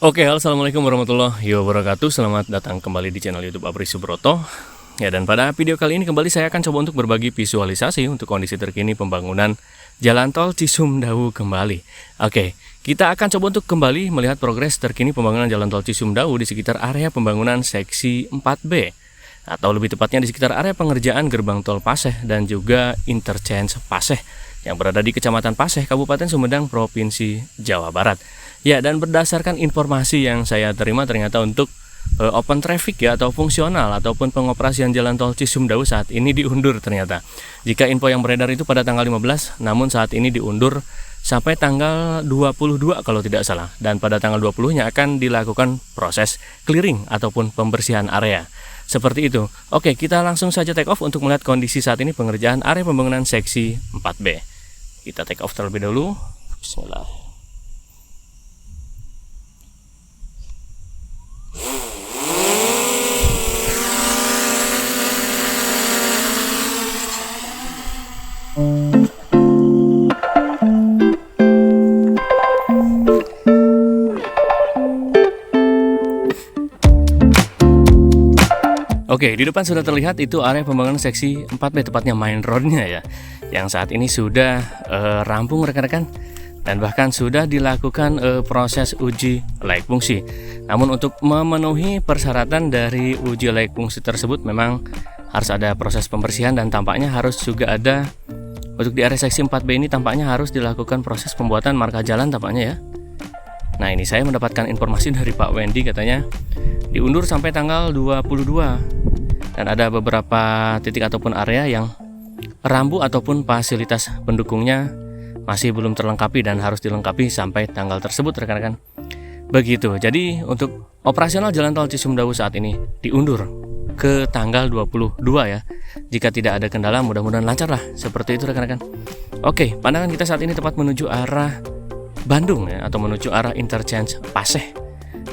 Oke, halo, assalamualaikum warahmatullahi wabarakatuh. Selamat datang kembali di channel YouTube Apri Subroto. Ya, dan pada video kali ini kembali saya akan coba untuk berbagi visualisasi untuk kondisi terkini pembangunan Jalan Tol Cisumdawu kembali. Oke, kita akan coba untuk kembali melihat progres terkini pembangunan Jalan Tol Cisumdawu di sekitar area pembangunan seksi 4B, atau lebih tepatnya di sekitar area pengerjaan gerbang tol Paseh dan juga interchange Paseh yang berada di Kecamatan Paseh, Kabupaten Sumedang, Provinsi Jawa Barat. Ya, dan berdasarkan informasi yang saya terima, ternyata untuk open traffic ya, atau fungsional ataupun pengoperasian Jalan Tol Cisumdawu saat ini diundur ternyata. Jika info yang beredar itu pada tanggal 15, namun saat ini diundur sampai tanggal 22 kalau tidak salah. Dan pada tanggal 20-nya akan dilakukan proses clearing ataupun pembersihan area. Seperti itu. Oke, kita langsung saja take off untuk melihat kondisi saat ini pengerjaan area pembangunan seksi 4B. Kita take off terlebih dahulu. Bismillah. Oke, di depan sudah terlihat itu area pembangunan seksi 4B, tepatnya main roadnya ya, yang saat ini sudah rampung rekan-rekan, dan bahkan sudah dilakukan proses uji layak fungsi. Namun untuk memenuhi persyaratan dari uji layak fungsi tersebut memang harus ada proses pembersihan, dan tampaknya harus juga ada untuk di area seksi 4B ini tampaknya harus dilakukan proses pembuatan marka jalan tampaknya ya. Nah, ini saya mendapatkan informasi dari Pak Wendy, katanya diundur sampai tanggal 22, dan ada beberapa titik ataupun area yang rambu ataupun fasilitas pendukungnya masih belum terlengkapi dan harus dilengkapi sampai tanggal tersebut rekan-rekan. Begitu. Jadi untuk operasional Jalan Tol Cisumdawu saat ini diundur ke tanggal 22 ya. Jika tidak ada kendala, mudah-mudahan lancar lah. Seperti itu rekan-rekan. Oke, pandangan kita saat ini tepat menuju arah Bandung ya, atau menuju arah interchange Paseh.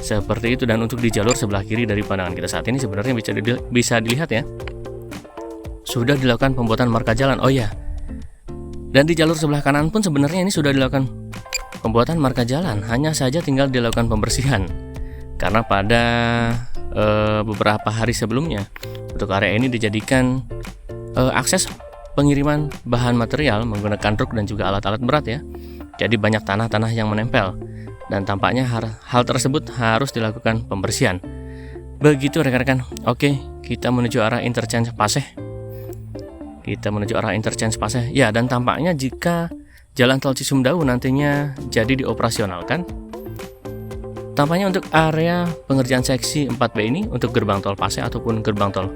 Seperti itu. Dan untuk di jalur sebelah kiri dari pandangan kita saat ini sebenarnya bisa dilihat ya, sudah dilakukan pembuatan marka jalan. Oh ya, dan di jalur sebelah kanan pun sebenarnya ini sudah dilakukan pembuatan marka jalan, hanya saja tinggal dilakukan pembersihan. Karena pada beberapa hari sebelumnya untuk area ini dijadikan akses pengiriman bahan material menggunakan truk dan juga alat-alat berat ya. Jadi banyak tanah-tanah yang menempel, dan tampaknya hal tersebut harus dilakukan pembersihan. Begitu rekan-rekan. Oke, kita menuju arah interchange Paseh. Ya, dan tampaknya jika Jalan Tol Cisumdawu nantinya jadi dioperasionalkan, tampaknya untuk area pengerjaan seksi 4B ini untuk gerbang tol Paseh ataupun gerbang tol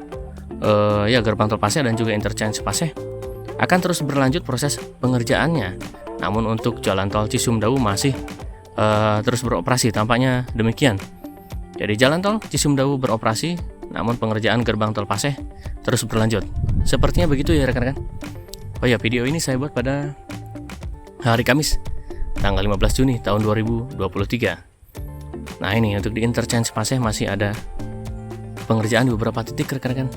gerbang tol Paseh dan juga interchange Paseh akan terus berlanjut proses pengerjaannya. Namun untuk Jalan Tol Cisumdawu masih terus beroperasi, tampaknya demikian. Jadi Jalan Tol Cisumdawu beroperasi, namun pengerjaan gerbang tol Paseh terus berlanjut. Sepertinya begitu ya rekan-rekan. Oh ya, video ini saya buat pada hari Kamis tanggal 15 Juni tahun 2023. Nah, ini untuk di interchange Paseh masih ada pengerjaan di beberapa titik rekan-rekan.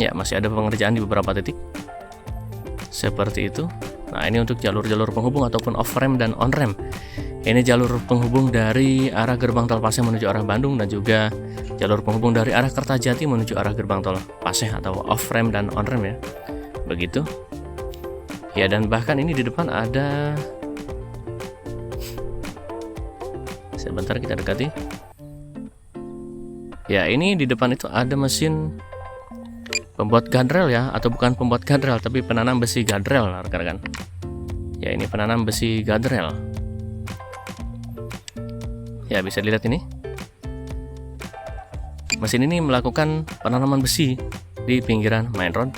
Ya, masih ada pengerjaan di beberapa titik. Seperti itu. Nah, ini untuk jalur-jalur penghubung ataupun off-ramp dan on-ramp. Ini jalur penghubung dari arah gerbang tol Paseh menuju arah Bandung, dan juga jalur penghubung dari arah Kertajati menuju arah gerbang tol Paseh atau off-ramp dan on-ramp ya. Begitu. Ya, dan bahkan ini di depan ada, sebentar kita dekati. Ya, ini di depan itu ada mesin pembuat guardrail ya, atau bukan pembuat guardrail tapi penanam besi guardrail rekan-rekan. Ya, ini penanam besi guardrail. Ya, bisa dilihat ini. Mesin ini melakukan penanaman besi di pinggiran main road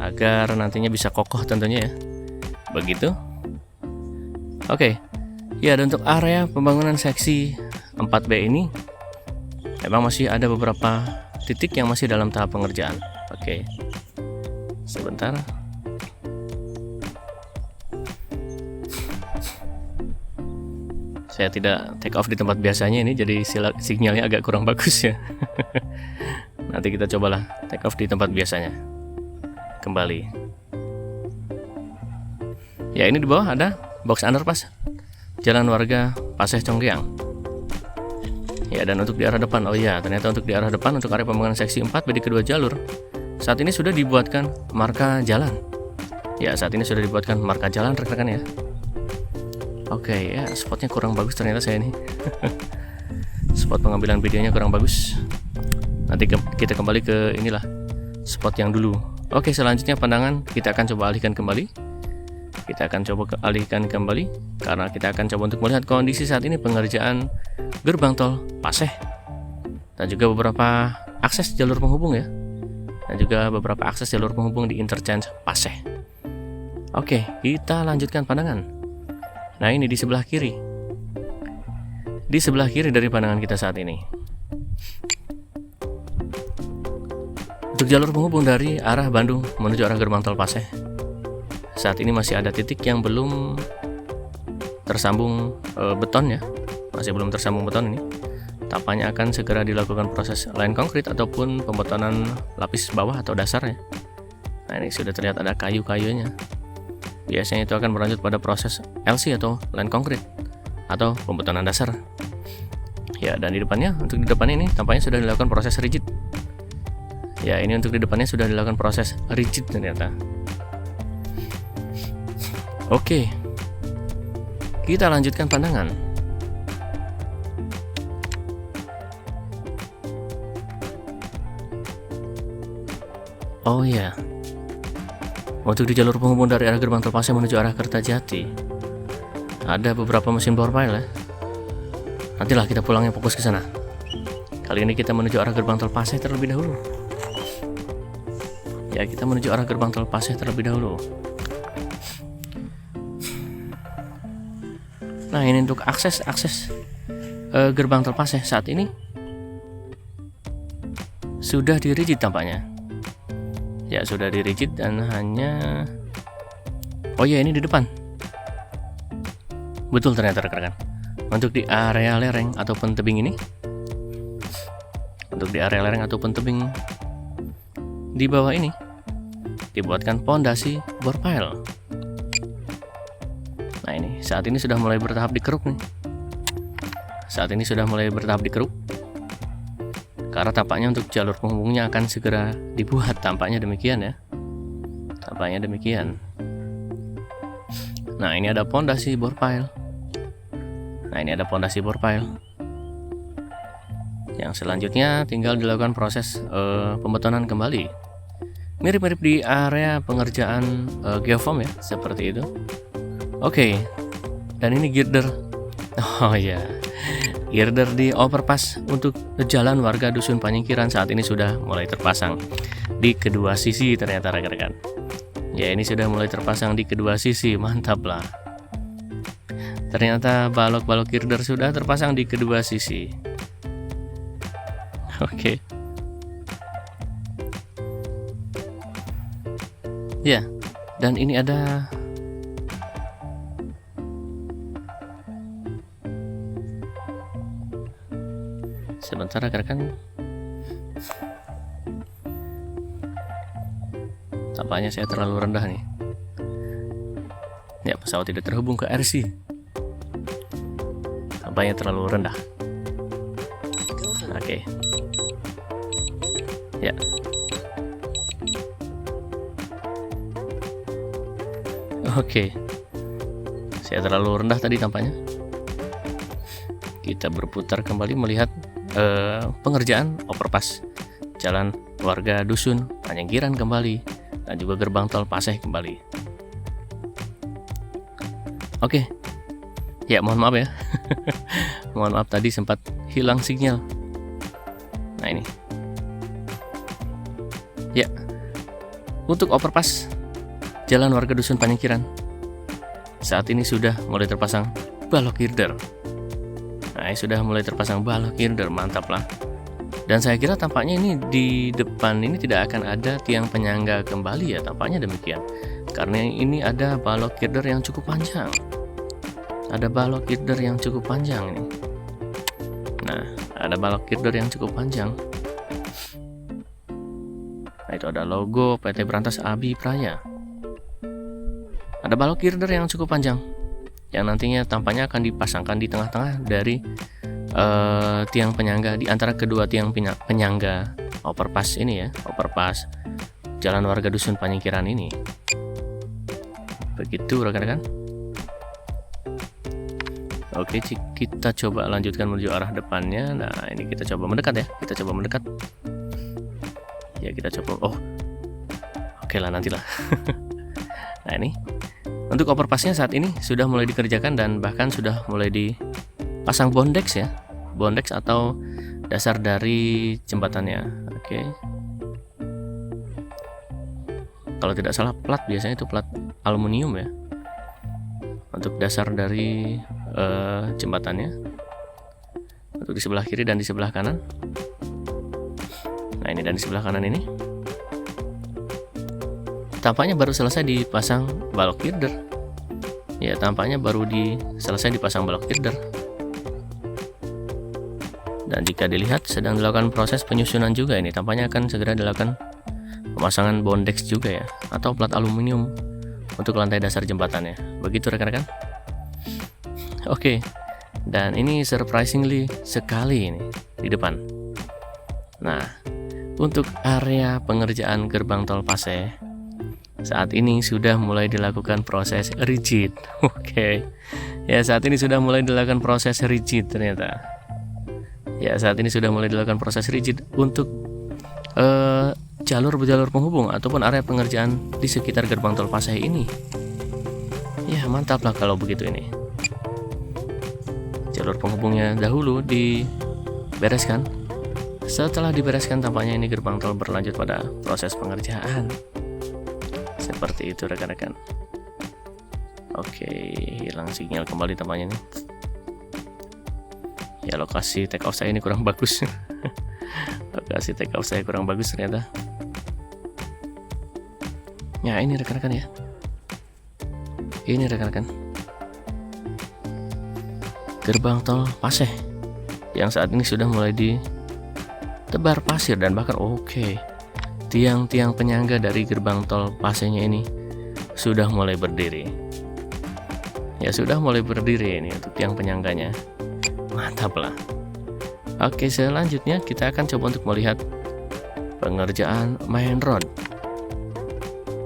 agar nantinya bisa kokoh tentunya ya. Begitu. Oke. Ya, dan untuk area pembangunan seksi 4B ini memang masih ada beberapa titik yang masih dalam tahap pengerjaan. Oke. Sebentar. Saya tidak take off di tempat biasanya ini, jadi sinyalnya agak kurang bagus ya. Nanti kita cobalah take off di tempat biasanya. Kembali. Ya, ini di bawah ada box underpass. Jalan Warga Paseh Conggeang. Ya, dan untuk di arah depan, oh ya, ternyata untuk di arah depan untuk area pembangunan seksi 4B di kedua jalur saat ini sudah dibuatkan marka jalan. Ya, saat ini sudah dibuatkan marka jalan rekan-rekan ya. Oke, ya spotnya kurang bagus ternyata saya ini. Spot pengambilan videonya kurang bagus. Nanti kita kembali ke inilah spot yang dulu. Oke, selanjutnya pandangan kita akan coba alihkan kembali. Alihkan kembali karena kita akan coba untuk melihat kondisi saat ini pengerjaan gerbang tol Paseh dan juga beberapa akses jalur penghubung ya, dan juga beberapa akses jalur penghubung di interchange Paseh. Oke, kita lanjutkan pandangan. Nah, ini di sebelah kiri. Di sebelah kiri dari pandangan kita saat ini. Untuk jalur penghubung dari arah Bandung menuju arah gerbang tol Paseh, saat ini masih ada titik yang belum tersambung beton ya, masih belum tersambung beton ini. Tampaknya akan segera dilakukan proses line konkrit ataupun pembetonan lapis bawah atau dasarnya. Nah, ini sudah terlihat ada kayu-kayunya. Biasanya itu akan berlanjut pada proses LC atau line konkrit atau pembetonan dasar. Ya, dan di depannya, untuk di depannya ini tampaknya sudah dilakukan proses rigid. Ya, ini untuk di depannya sudah dilakukan proses rigid ternyata. Oke, kita lanjutkan pandangan. Oh ya, untuk di jalur penghubung dari arah gerbang tol Paseh menuju arah Kertajati ada beberapa mesin bor pile ya. Nantilah kita pulangnya fokus ke sana. Kali ini kita menuju arah gerbang tol Paseh terlebih dahulu. Ya, kita menuju arah gerbang tol Paseh terlebih dahulu. Nah, ini untuk akses gerbang tol Paseh saat ini sudah dirigid tampaknya. Ya, sudah dirigid dan hanya, oh ya, ini di depan. Betul ternyata rekan-rekan. Untuk di area lereng ataupun tebing ini, untuk di area lereng ataupun tebing di bawah ini dibuatkan pondasi bor pile. Nah, ini saat ini sudah mulai bertahap dikeruk nih. Saat ini sudah mulai bertahap dikeruk. Karena tampaknya untuk jalur penghubungnya akan segera dibuat, tampaknya demikian ya. Tampaknya demikian. Nah, ini ada pondasi bor pile. Nah, ini ada pondasi bor pile. Yang selanjutnya tinggal dilakukan proses pembetonan kembali. Mirip-mirip di area pengerjaan geoform ya, seperti itu. Oke, dan ini girder. Oh ya, girder di overpass untuk jalan warga Dusun Panyingkiran saat ini sudah mulai terpasang di kedua sisi ternyata rekan-rekan. Ya, ini sudah mulai terpasang di kedua sisi, mantap lah. Ternyata balok-balok girder sudah terpasang di kedua sisi. Oke. Ya, dan ini ada sebentar rekan-rekan. Tampaknya saya terlalu rendah nih. Ya, pesawat tidak terhubung ke RC. Tampaknya terlalu rendah. Oke. Ya. Oke. Saya terlalu rendah tadi tampaknya. Kita berputar kembali melihat pengerjaan overpass jalan warga Dusun Panyingkiran kembali dan juga gerbang tol Paseh kembali. Oke. Ya, mohon maaf ya. Mohon maaf tadi sempat hilang sinyal. Nah, ini. Ya. Untuk overpass jalan warga Dusun Panyingkiran saat ini sudah mulai terpasang balok girder. Nah, sudah mulai terpasang balok girder, mantap lah. Dan saya kira tampaknya ini di depan ini tidak akan ada tiang penyangga kembali ya, tampaknya demikian. Karena ini ada balok girder yang cukup panjang. Ada balok girder yang cukup panjang ini. Nah, ada balok girder yang cukup panjang. Nah, itu ada logo PT Berantas Abi Praya. Ada balok girder yang cukup panjang. yang nantinya tampaknya akan dipasangkan di tengah-tengah dari tiang penyangga, di antara kedua tiang penyangga overpass ini ya, overpass Jalan Warga Dusun Panyingkiran ini. Begitu rekan-rekan. Oke, kita coba lanjutkan menuju arah depannya. Nah, ini kita coba mendekat ya. Kita coba mendekat. Ya, kita coba. Oh, oke lah, nantilah. Nah, ini untuk overpassnya saat ini sudah mulai dikerjakan dan bahkan sudah mulai dipasang bondex ya. Bondex atau dasar dari jembatannya. Oke. Kalau tidak salah plat, biasanya itu plat aluminium ya. Untuk dasar dari jembatannya, untuk di sebelah kiri dan di sebelah kanan. Nah, ini dan di sebelah kanan ini tampaknya baru selesai dipasang balok girder. Ya, tampaknya baru selesai dipasang balok girder. Dan jika dilihat sedang dilakukan proses penyusunan juga, ini tampaknya akan segera dilakukan pemasangan bondex juga ya, atau plat aluminium untuk lantai dasar jembatannya. Begitu rekan-rekan. Oke, dan ini surprisingly sekali ini di depan. Nah, untuk area pengerjaan gerbang tol Paseh saat ini sudah mulai dilakukan proses rigid. Oke, ya saat ini sudah mulai dilakukan proses rigid ternyata. Ya saat ini sudah mulai dilakukan proses rigid untuk jalur penghubung ataupun area pengerjaan di sekitar gerbang tol Paseh ini. Ya mantap lah kalau begitu ini. Jalur penghubungnya dahulu dibereskan. Setelah dibereskan tampaknya ini gerbang tol berlanjut pada proses pengerjaan. Seperti itu rekan-rekan. Oke, hilang sinyal kembali tampaknya nih. Ya lokasi take off saya ini kurang bagus. Lokasi take off saya kurang bagus ternyata. Ya ini rekan-rekan ya. Ini rekan-rekan. Gerbang tol Paseh yang saat ini sudah mulai ditebar pasir dan bahkan tiang-tiang penyangga dari gerbang tol Pasehnya ini sudah mulai berdiri. Ya sudah mulai berdiri ini untuk tiang penyangganya. Mantap lah. Oke, selanjutnya kita akan coba untuk melihat pengerjaan main road.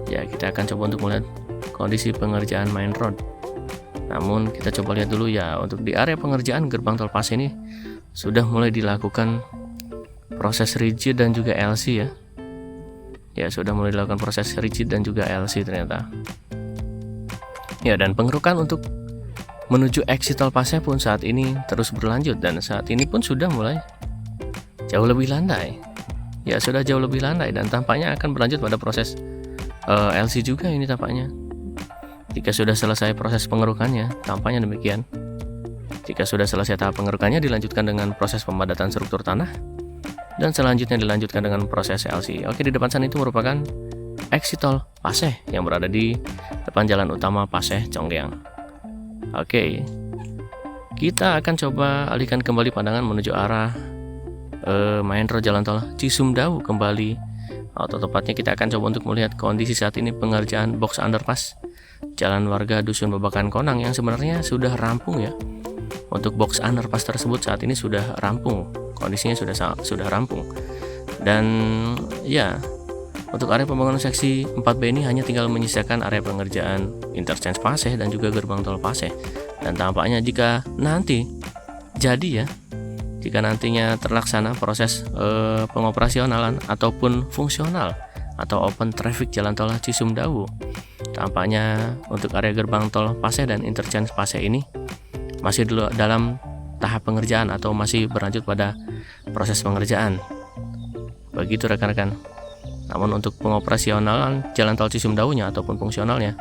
Ya, kita akan coba untuk melihat kondisi pengerjaan main road. Namun kita coba lihat dulu ya, untuk di area pengerjaan gerbang tol Paseh ini sudah mulai dilakukan proses rigid dan juga LC ya. Ya, sudah mulai dilakukan proses rigid dan juga LC ternyata. Ya, dan pengerukan untuk menuju exit tol Paseh pun saat ini terus berlanjut dan saat ini pun sudah mulai jauh lebih landai. Ya, sudah jauh lebih landai dan tampaknya akan berlanjut pada proses LC juga ini tampaknya. Jika sudah selesai proses pengerukannya, tampaknya demikian. Jika sudah selesai tahap pengerukannya, dilanjutkan dengan proses pemadatan struktur tanah dan selanjutnya dilanjutkan dengan proses LC. Oke, di depan sana itu merupakan exit tol Paseh yang berada di depan jalan utama Paseh Conggeang. Oke, kita akan coba alihkan kembali pandangan menuju arah main road jalan tol Cisumdawu kembali, atau tepatnya kita akan coba untuk melihat kondisi saat ini pengerjaan box underpass Jalan Warga Dusun Babakan Konang yang sebenarnya sudah rampung ya. Untuk box underpass tersebut saat ini sudah rampung, kondisinya sudah rampung. Dan ya, untuk area pembangunan seksi 4B ini hanya tinggal menyisakan area pengerjaan interchange Paseh dan juga gerbang tol Paseh. Dan tampaknya jika nanti jadi ya, jika nantinya terlaksana proses pengoperasionalan ataupun fungsional atau open traffic jalan tol Cisumdawu, tampaknya untuk area gerbang tol Paseh dan interchange Paseh ini masih dalam tahap pengerjaan atau masih berlanjut pada proses pengerjaan. Begitu rekan-rekan. Namun untuk pengoperasionalan jalan tol Cisumdawunya ataupun fungsionalnya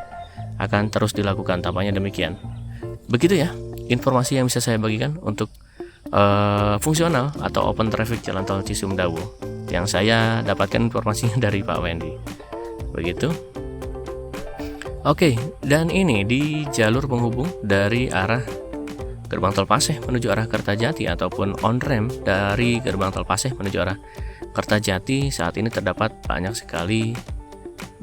akan terus dilakukan, tampaknya demikian. Begitu ya informasi yang bisa saya bagikan untuk fungsional atau open traffic jalan tol Cisumdawu yang saya dapatkan informasinya dari Pak Wendy. Begitu. Oke, dan ini di jalur penghubung dari arah gerbang tol Paseh menuju arah Kertajati ataupun on ramp dari gerbang tol Paseh menuju arah Kertajati, saat ini terdapat banyak sekali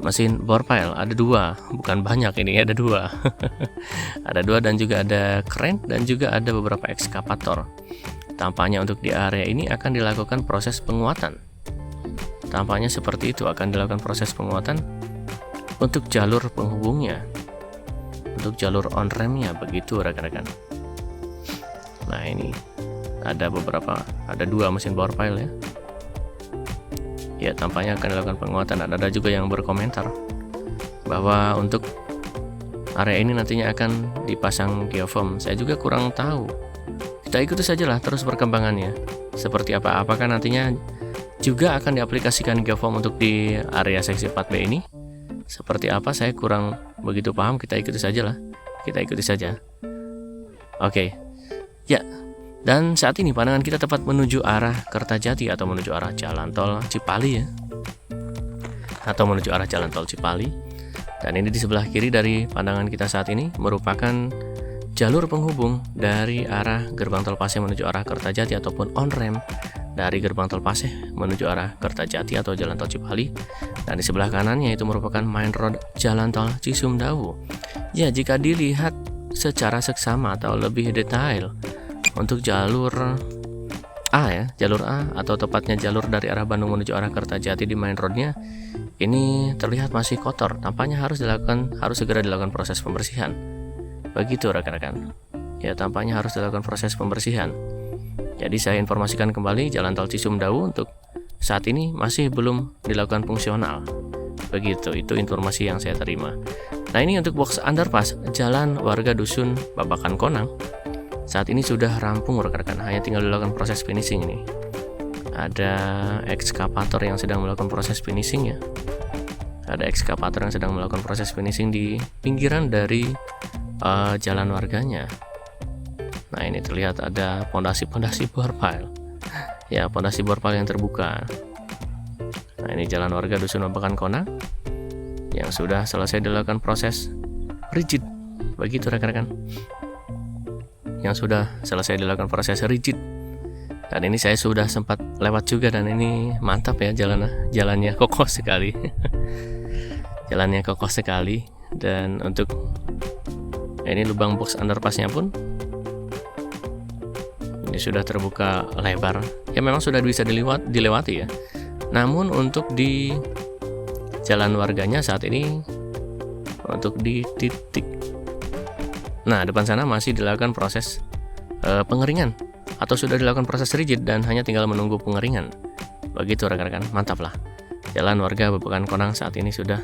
mesin bore pile, ada 2, bukan banyak ini, ada 2. Ada 2 dan juga ada crane dan juga ada beberapa ekskavator. Tampaknya untuk di area ini akan dilakukan proses penguatan. Tampaknya seperti itu, akan dilakukan proses penguatan untuk jalur penghubungnya, untuk jalur on ramp-nya, begitu rekan-rekan. Nah ini ada 2 mesin bore pile ya. Ya, tampaknya akan dilakukan penguatan. Ada juga yang berkomentar bahwa untuk area ini nantinya akan dipasang geofoam. Saya juga kurang tahu. Kita ikuti sajalah terus perkembangannya. Seperti apa? Apakah nantinya juga akan diaplikasikan geofoam untuk di area seksi 4B ini? Seperti apa? Saya kurang begitu paham. Kita ikuti sajalah. Kita ikuti saja. Oke. Ya. Dan saat ini pandangan kita tepat menuju arah Kertajati atau menuju arah jalan tol Cipali ya. Atau menuju arah jalan tol Cipali. Dan ini di sebelah kiri dari pandangan kita saat ini merupakan jalur penghubung dari arah gerbang tol Paseh menuju arah Kertajati ataupun on ramp dari gerbang tol Paseh menuju arah Kertajati atau jalan tol Cipali. Dan di sebelah kanannya itu merupakan main road jalan tol Cisumdawu. Ya, jika dilihat secara seksama atau lebih detail, untuk jalur A ya, jalur A atau tepatnya jalur dari arah Bandung menuju arah Kertajati di main roadnya ini terlihat masih kotor. Tampaknya harus segera dilakukan proses pembersihan. Begitu rekan-rekan. Ya, tampaknya harus dilakukan proses pembersihan. Jadi saya informasikan kembali jalan tol Cisumdawu untuk saat ini masih belum dilakukan fungsional. Begitu, itu informasi yang saya terima. Nah, ini untuk box underpass jalan warga dusun Babakan Konang. Saat ini sudah rampung rekan-rekan, hanya tinggal dilakukan proses finishing ini. Ada ekskavator yang sedang melakukan proses finishing ya. Ada ekskavator yang sedang melakukan proses finishing di pinggiran dari jalan warganya. Nah, ini terlihat ada pondasi bore pile. Ya, pondasi bore pile yang terbuka. Nah, ini jalan warga dusun Babakan Konang yang sudah selesai dilakukan proses rigid. Begitu rekan-rekan. Yang sudah selesai dilakukan proses rigid. Dan ini saya sudah sempat lewat juga dan ini mantap ya, jalannya kokoh sekali. Jalannya kokoh sekali. Dan untuk ini lubang box underpassnya pun ini sudah terbuka lebar. Ya, memang sudah bisa dilewati ya. Namun untuk di jalan warganya saat ini untuk di titik, nah, depan sana masih dilakukan proses pengeringan atau sudah dilakukan proses rigid dan hanya tinggal menunggu pengeringan. Begitu rekan-rekan, mantap lah. Jalan warga Babakan Konang saat ini sudah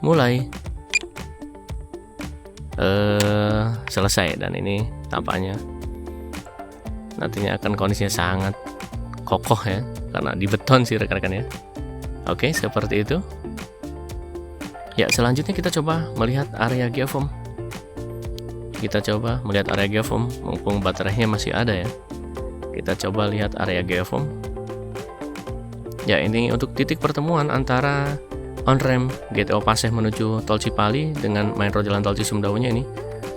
mulai selesai dan ini tampaknya nantinya akan kondisinya sangat kokoh ya, karena di beton sih rekan-rekan ya. Oke, seperti itu. Ya, selanjutnya kita coba melihat area geofoam. Kita coba melihat area geofoam, mumpung baterainya masih ada ya. Kita coba lihat area geofoam. Ya, ini untuk titik pertemuan antara on ramp GTO Paseh menuju tol Cipali dengan main road jalan tol Cisumdawunya ini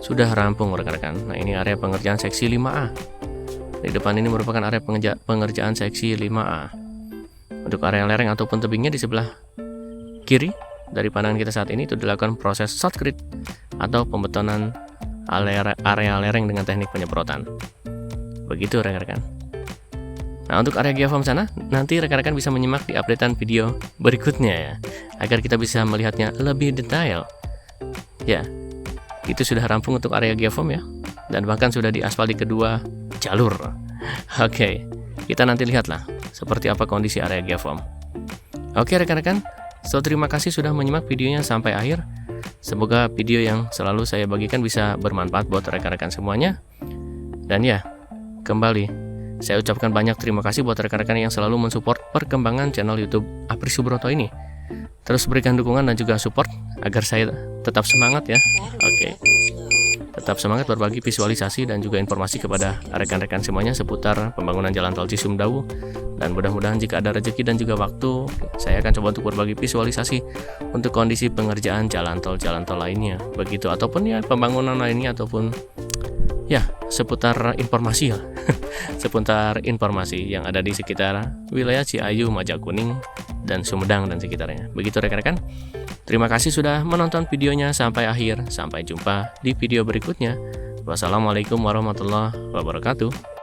sudah rampung rekan-rekan. Nah, ini area pengerjaan seksi 5A. Di depan ini merupakan area pengerjaan seksi 5A. Untuk area lereng ataupun tebingnya di sebelah kiri dari pandangan kita saat ini itu dilakukan proses shotcrete atau pembetonan area lereng dengan teknik penyemprotan. Begitu rekan-rekan. Nah, untuk area geofoam sana nanti rekan-rekan bisa menyimak di updatean video berikutnya ya, agar kita bisa melihatnya lebih detail. Ya, itu sudah rampung untuk area geofoam ya, dan bahkan sudah diaspal di kedua jalur. Oke, kita nanti lihatlah seperti apa kondisi area geofoam. Oke rekan-rekan, so terima kasih sudah menyimak videonya sampai akhir. Semoga video yang selalu saya bagikan bisa bermanfaat buat rekan-rekan semuanya. Dan ya, kembali saya ucapkan banyak terima kasih buat rekan-rekan yang selalu mensupport perkembangan channel YouTube Apri Subroto ini. Terus berikan dukungan dan juga support agar saya tetap semangat ya. Oke. Tetap semangat berbagi visualisasi dan juga informasi kepada rekan-rekan semuanya seputar pembangunan jalan tol Cisumdawu. Dan mudah-mudahan jika ada rezeki dan juga waktu, saya akan coba untuk berbagi visualisasi untuk kondisi pengerjaan jalan tol lainnya. Begitu, ataupun ya pembangunan lainnya, ataupun ya seputar informasi ya. Seputar informasi yang ada di sekitar wilayah Ciayu, Majakuning, dan Sumedang dan sekitarnya. Begitu rekan-rekan. Terima kasih sudah menonton videonya sampai akhir. Sampai jumpa di video berikutnya. Wassalamualaikum warahmatullahi wabarakatuh.